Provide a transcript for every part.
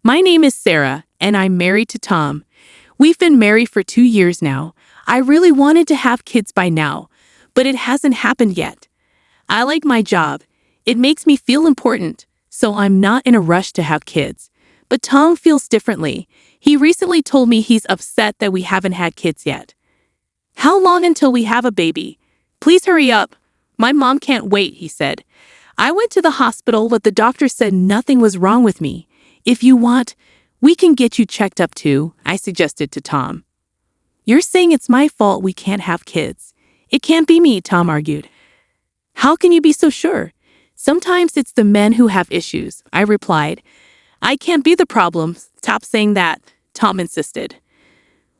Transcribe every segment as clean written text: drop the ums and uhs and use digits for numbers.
My name is Sarah, and I'm married to Tom. We've been married for 2 years now. I really wanted to have kids by now, but it hasn't happened yet. I like my job. It makes me feel important, so I'm not in a rush to have kids. But Tom feels differently. He recently told me he's upset that we haven't had kids yet. How long until we have a baby? Please hurry up. My mom can't wait, he said. I went to the hospital, but the doctor said nothing was wrong with me. If you want, we can get you checked up too, I suggested to Tom. You're saying it's my fault we can't have kids. It can't be me, Tom argued. How can you be so sure? Sometimes it's the men who have issues, I replied. I can't be the problem. Stop saying that, Tom insisted.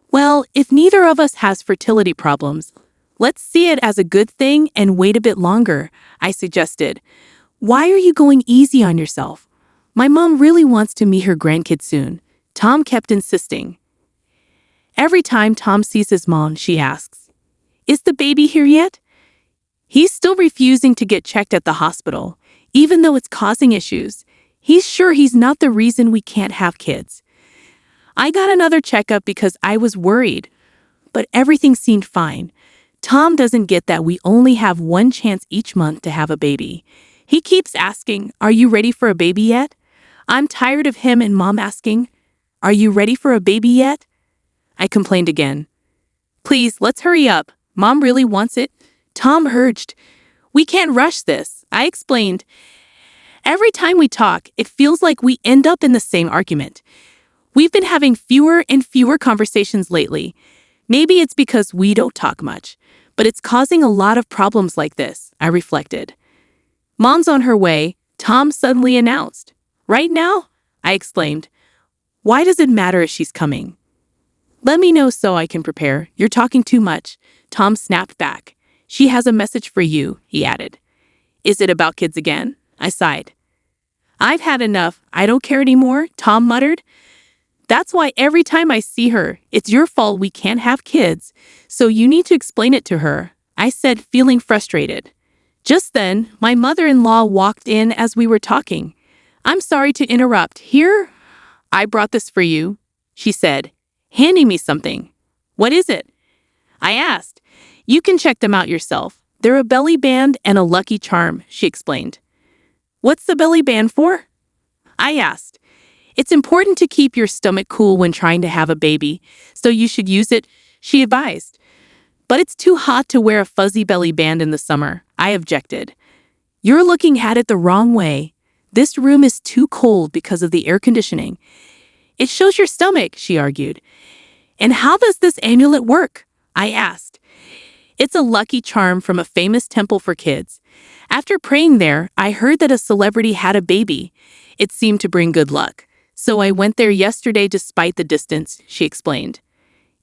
Well, if neither of us has fertility problems, let's see it as a good thing and wait a bit longer, I suggested. Why are you going easy on yourself? My mom really wants to meet her grandkids soon, Tom kept insisting. Every time Tom sees his mom, she asks, Is the baby here yet? He's still refusing to get checked at the hospital, even though it's causing issues. He's sure he's not the reason we can't have kids. I got another checkup because I was worried, but everything seemed fine. Tom doesn't get that we only have one chance each month to have a baby. He keeps asking, Are you ready for a baby yet? I'm tired of him and Mom asking, Are you ready for a baby yet? I complained again. Please, let's hurry up. Mom really wants it. Tom urged. We can't rush this, I explained. Every time we talk, it feels like we end up in the same argument. We've been having fewer and fewer conversations lately. Maybe it's because we don't talk much, but it's causing a lot of problems like this, I reflected. Mom's on her way, Tom suddenly announced. Right now? I exclaimed. Why does it matter if she's coming? Let me know so I can prepare. You're talking too much, Tom snapped back. She has a message for you, he added. Is it about kids again? I sighed. I've had enough. I don't care anymore, Tom muttered. That's why every time I see her, it's your fault we can't have kids, so you need to explain it to her, I said, feeling frustrated. Just then, my mother-in-law walked in as we were talking. I'm sorry to interrupt. Here, I brought this for you, she said, handing me something. What is it? I asked. You can check them out yourself. They're a belly band and a lucky charm, she explained. What's the belly band for? I asked. It's important to keep your stomach cool when trying to have a baby, so you should use it, she advised. But it's too hot to wear a fuzzy belly band in the summer, I objected. You're looking at it the wrong way. This room is too cold because of the air conditioning. It shows your stomach, she argued. And how does this amulet work? I asked. It's a lucky charm from a famous temple for kids. After praying there, I heard that a celebrity had a baby. It seemed to bring good luck. So I went there yesterday despite the distance, she explained.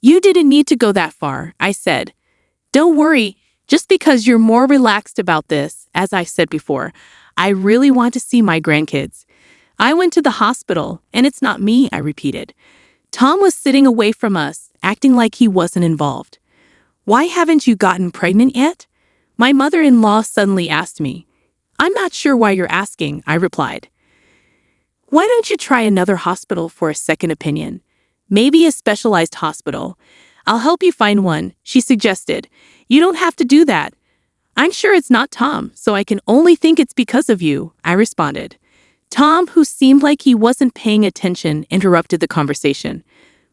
You didn't need to go that far, I said. Don't worry, just because you're more relaxed about this, as I said before, I really want to see my grandkids. I went to the hospital, and it's not me, I repeated. Tom was sitting away from us, acting like he wasn't involved. Why haven't you gotten pregnant yet? My mother-in-law suddenly asked me. I'm not sure why you're asking, I replied. Why don't you try another hospital for a second opinion? Maybe a specialized hospital. I'll help you find one, she suggested. You don't have to do that. I'm sure it's not Tom, so I can only think it's because of you, I responded. Tom, who seemed like he wasn't paying attention, interrupted the conversation.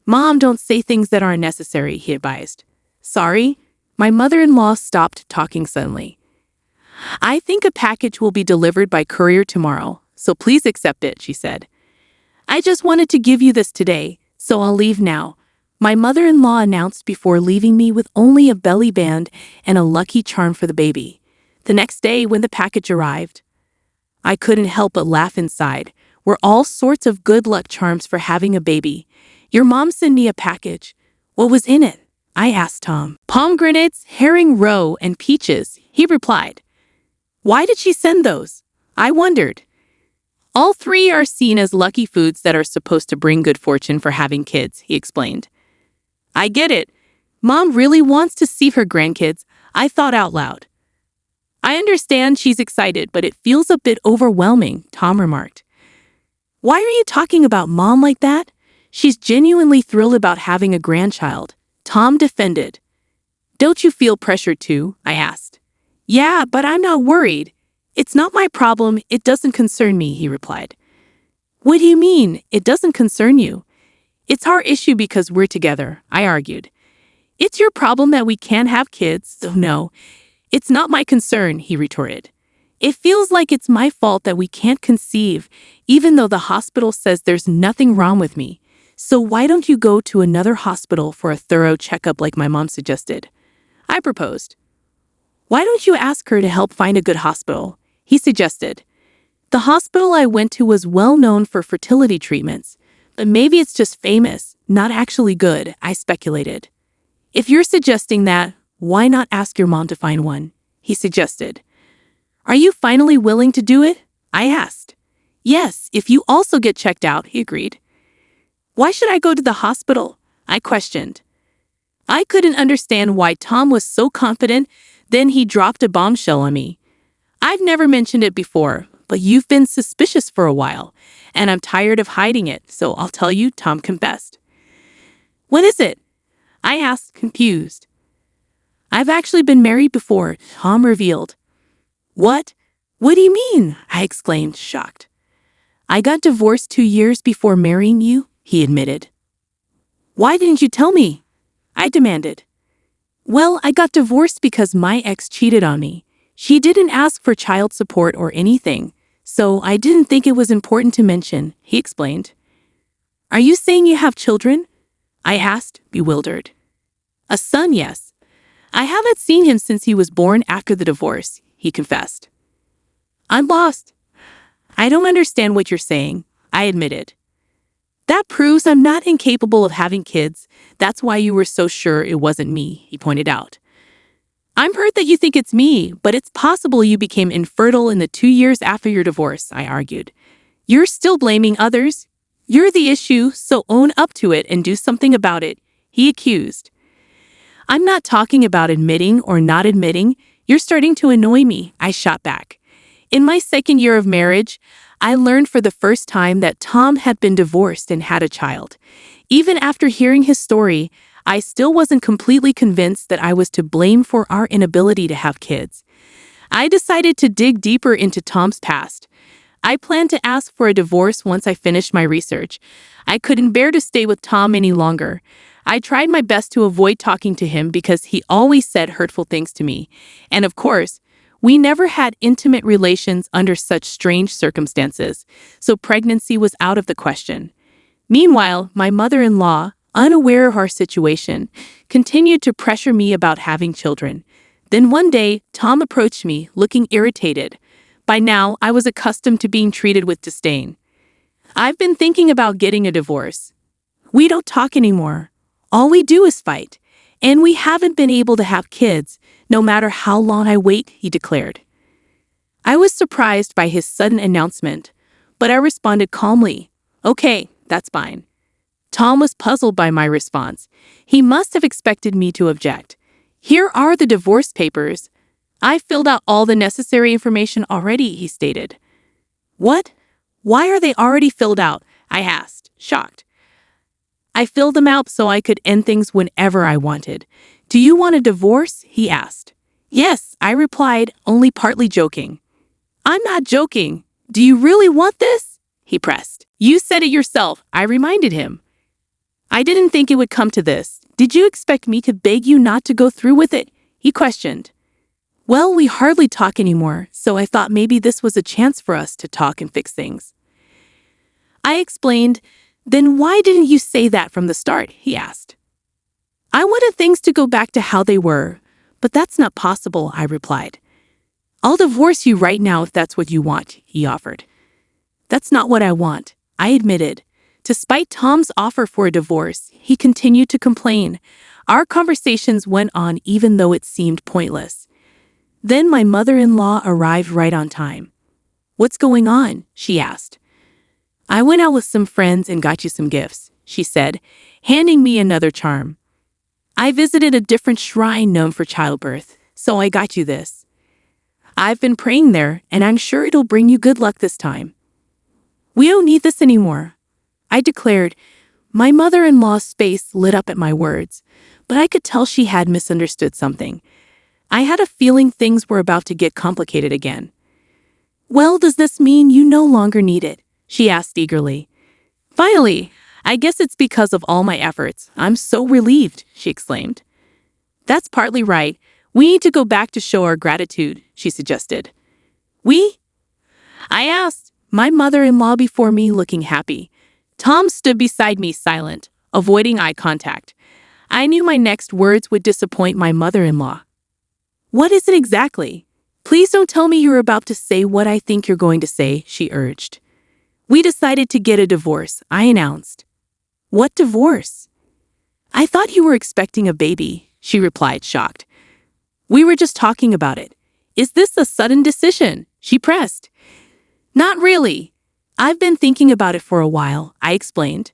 Mom, don't say things that aren't necessary, he advised. Sorry? My mother-in-law stopped talking suddenly. I think a package will be delivered by courier tomorrow, so please accept it, she said. I just wanted to give you this today, so I'll leave now. My mother-in-law announced before leaving me with only a belly band and a lucky charm for the baby. The next day, when the package arrived, I couldn't help but laugh inside. Were all sorts of good luck charms for having a baby. Your mom sent me a package. What was in it? I asked Tom. Pomegranates, herring roe, and peaches, he replied. Why did she send those? I wondered. All three are seen as lucky foods that are supposed to bring good fortune for having kids, he explained. I get it. Mom really wants to see her grandkids, I thought out loud. I understand she's excited, but it feels a bit overwhelming, Tom remarked. Why are you talking about Mom like that? She's genuinely thrilled about having a grandchild, Tom defended. Don't you feel pressured too? I asked. Yeah, but I'm not worried. It's not my problem, it doesn't concern me, he replied. What do you mean, it doesn't concern you? It's our issue because we're together, I argued. It's your problem that we can't have kids, so no. It's not my concern, he retorted. It feels like it's my fault that we can't conceive, even though the hospital says there's nothing wrong with me. So why don't you go to another hospital for a thorough checkup like my mom suggested? I proposed. Why don't you ask her to help find a good hospital? He suggested. The hospital I went to was well known for fertility treatments, but maybe it's just famous, not actually good, I speculated. If you're suggesting that, why not ask your mom to find one? He suggested. Are you finally willing to do it? I asked. Yes, if you also get checked out, he agreed. Why should I go to the hospital? I questioned. I couldn't understand why Tom was so confident, then he dropped a bombshell on me. I've never mentioned it before, but you've been suspicious for a while, and I'm tired of hiding it, so I'll tell you, Tom confessed. What is it? I asked, confused. I've actually been married before, Tom revealed. What? What do you mean? I exclaimed, shocked. I got divorced 2 years before marrying you, he admitted. Why didn't you tell me? I demanded. Well, I got divorced because my ex cheated on me. She didn't ask for child support or anything, so I didn't think it was important to mention, he explained. Are you saying you have children? I asked, bewildered. A son, yes. I haven't seen him since he was born after the divorce, he confessed. I'm lost. I don't understand what you're saying, I admitted. That proves I'm not incapable of having kids. That's why you were so sure it wasn't me, he pointed out. I'm hurt that you think it's me, but it's possible you became infertile in the 2 years after your divorce, I argued. You're still blaming others. You're the issue, so own up to it and do something about it, he accused. I'm not talking about admitting or not admitting. You're starting to annoy me, I shot back. In my 2nd year of marriage, I learned for the first time that Tom had been divorced and had a child. Even after hearing his story, I still wasn't completely convinced that I was to blame for our inability to have kids. I decided to dig deeper into Tom's past. I planned to ask for a divorce once I finished my research. I couldn't bear to stay with Tom any longer. I tried my best to avoid talking to him because he always said hurtful things to me. And of course, we never had intimate relations under such strange circumstances, so pregnancy was out of the question. Meanwhile, my mother-in-law, unaware of our situation, continued to pressure me about having children. Then one day, Tom approached me, looking irritated. By now, I was accustomed to being treated with disdain. I've been thinking about getting a divorce. We don't talk anymore. All we do is fight. And we haven't been able to have kids, no matter how long I wait, he declared. I was surprised by his sudden announcement, but I responded calmly. Okay, that's fine. Tom was puzzled by my response. He must have expected me to object. Here are the divorce papers. I filled out all the necessary information already, he stated. What? Why are they already filled out? I asked, shocked. I filled them out so I could end things whenever I wanted. Do you want a divorce? He asked. Yes, I replied, only partly joking. I'm not joking. Do you really want this? He pressed. You said it yourself, I reminded him. I didn't think it would come to this. Did you expect me to beg you not to go through with it? He questioned. Well, we hardly talk anymore, so I thought maybe this was a chance for us to talk and fix things. I explained. Then why didn't you say that from the start? He asked. I wanted things to go back to how they were, but that's not possible, I replied. I'll divorce you right now if that's what you want, he offered. That's not what I want, I admitted. Despite Tom's offer for a divorce, he continued to complain. Our conversations went on even though it seemed pointless. Then my mother-in-law arrived right on time. What's going on? She asked. I went out with some friends and got you some gifts, she said, handing me another charm. I visited a different shrine known for childbirth, so I got you this. I've been praying there, and I'm sure it'll bring you good luck this time. We don't need this anymore, I declared. My mother-in-law's face lit up at my words, but I could tell she had misunderstood something. I had a feeling things were about to get complicated again. Well, does this mean you no longer need it? She asked eagerly. Finally, I guess it's because of all my efforts. I'm so relieved, she exclaimed. That's partly right. We need to go back to show our gratitude, she suggested. We? I asked, my mother-in-law before me looking happy. Tom stood beside me silent, avoiding eye contact. I knew my next words would disappoint my mother-in-law. What is it exactly? Please don't tell me you're about to say what I think you're going to say, she urged. We decided to get a divorce, I announced. What divorce? I thought you were expecting a baby, she replied, shocked. We were just talking about it. Is this a sudden decision? She pressed. Not really. I've been thinking about it for a while, I explained.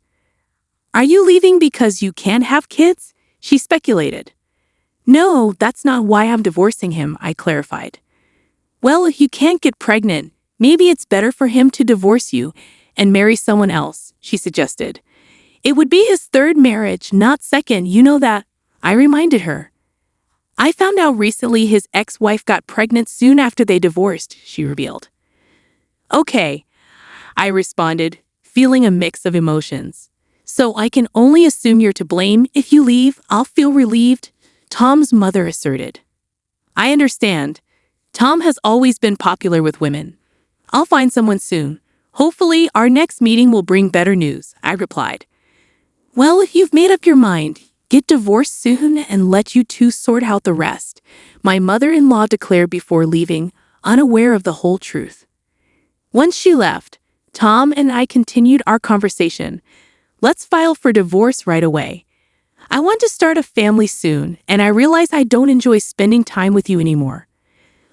Are you leaving because you can't have kids? She speculated. No, that's not why I'm divorcing him, I clarified. Well, if you can't get pregnant, maybe it's better for him to divorce you and marry someone else, she suggested. It would be his third marriage, not second, you know that, I reminded her. I found out recently his ex-wife got pregnant soon after they divorced, she revealed. Okay, I responded, feeling a mix of emotions. So I can only assume you're to blame. If you leave, I'll feel relieved, Tom's mother asserted. I understand. Tom has always been popular with women. I'll find someone soon. Hopefully, our next meeting will bring better news, I replied. Well, if you've made up your mind, get divorced soon and let you two sort out the rest, my mother-in-law declared before leaving, unaware of the whole truth. Once she left, Tom and I continued our conversation. Let's file for divorce right away. I want to start a family soon, and I realize I don't enjoy spending time with you anymore.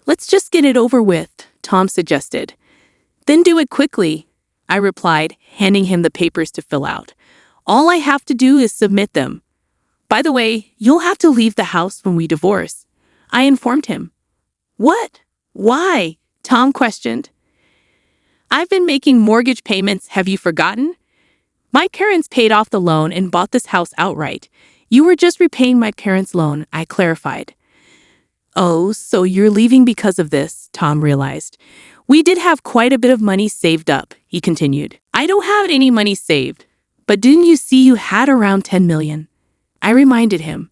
Let's just get it over with, Tom suggested. Then do it quickly, I replied, handing him the papers to fill out. All I have to do is submit them. By the way, you'll have to leave the house when we divorce, I informed him. What? Why? Tom questioned. I've been making mortgage payments, have you forgotten? My parents paid off the loan and bought this house outright. You were just repaying my parents' loan, I clarified. Oh, so you're leaving because of this, Tom realized. We did have quite a bit of money saved up, he continued. I don't have any money saved, but didn't you see you had around 10 million? I reminded him.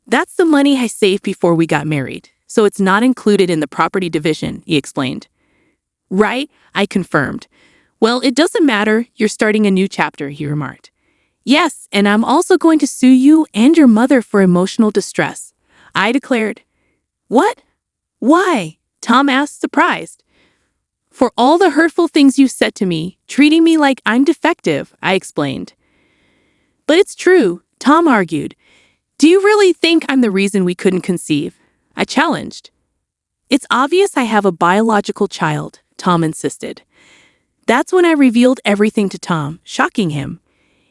That's the money I saved before we got married, so it's not included in the property division, he explained. Right, I confirmed. Well, it doesn't matter, you're starting a new chapter, he remarked. Yes, and I'm also going to sue you and your mother for emotional distress, I declared. What? Why? Tom asked, surprised. For all the hurtful things you said to me, treating me like I'm defective, I explained. But it's true, Tom argued. Do you really think I'm the reason we couldn't conceive? I challenged. It's obvious I have a biological child, Tom insisted. That's when I revealed everything to Tom, shocking him.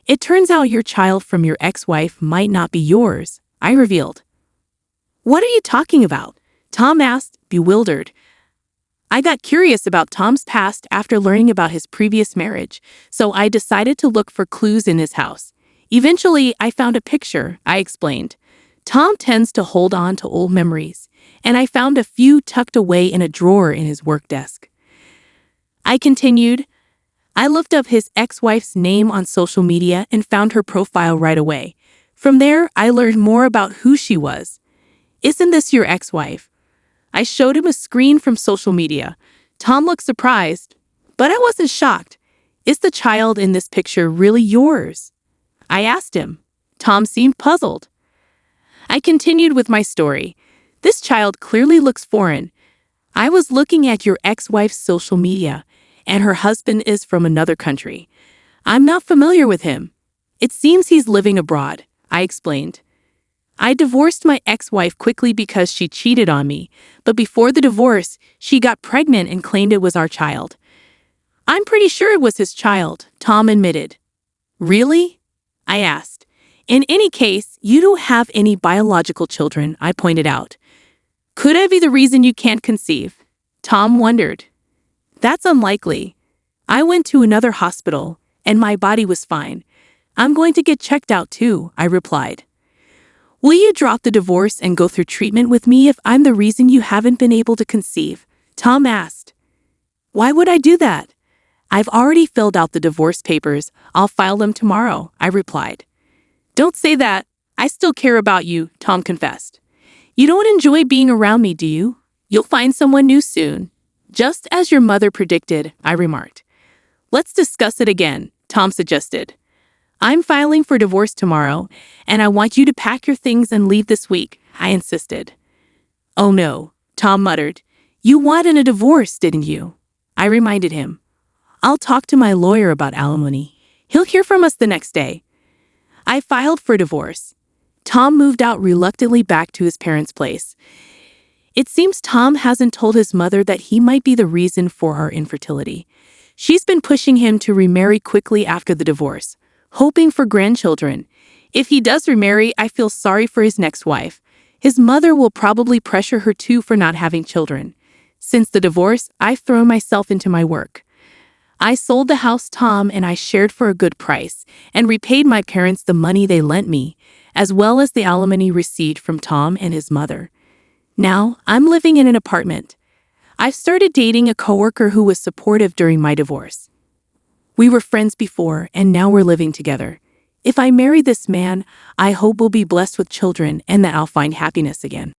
It turns out your child from your ex-wife might not be yours, I revealed. What are you talking about? Tom asked, bewildered. I got curious about Tom's past after learning about his previous marriage, so I decided to look for clues in his house. Eventually, I found a picture, I explained. Tom tends to hold on to old memories, and I found a few tucked away in a drawer in his work desk. I continued. I looked up his ex-wife's name on social media and found her profile right away. From there, I learned more about who she was. Isn't this your ex-wife? I showed him a screen from social media. Tom looked surprised, but I wasn't shocked. Is the child in this picture really yours? I asked him. Tom seemed puzzled. I continued with my story. This child clearly looks foreign. I was looking at your ex-wife's social media, and her husband is from another country. I'm not familiar with him. It seems he's living abroad, I explained. I divorced my ex-wife quickly because she cheated on me, but before the divorce, she got pregnant and claimed it was our child. I'm pretty sure it was his child, Tom admitted. Really? I asked. In any case, you don't have any biological children, I pointed out. Could I be the reason you can't conceive? Tom wondered. That's unlikely. I went to another hospital, and my body was fine. I'm going to get checked out too, I replied. Will you drop the divorce and go through treatment with me if I'm the reason you haven't been able to conceive? Tom asked. Why would I do that? I've already filled out the divorce papers. I'll file them tomorrow, I replied. Don't say that. I still care about you, Tom confessed. You don't enjoy being around me, do you? You'll find someone new soon. Just as your mother predicted, I remarked. Let's discuss it again, Tom suggested. I'm filing for divorce tomorrow, and I want you to pack your things and leave this week, I insisted. Oh no, Tom muttered. You wanted a divorce, didn't you? I reminded him. I'll talk to my lawyer about alimony. He'll hear from us the next day. I filed for divorce. Tom moved out reluctantly back to his parents' place. It seems Tom hasn't told his mother that he might be the reason for our infertility. She's been pushing him to remarry quickly after the divorce, hoping for grandchildren. If he does remarry, I feel sorry for his next wife. His mother will probably pressure her too for not having children. Since the divorce, I've thrown myself into my work. I sold the house Tom and I shared for a good price and repaid my parents the money they lent me, as well as the alimony received from Tom and his mother. Now, I'm living in an apartment. I've started dating a coworker who was supportive during my divorce. We were friends before, and now we're living together. If I marry this man, I hope we'll be blessed with children and that I'll find happiness again.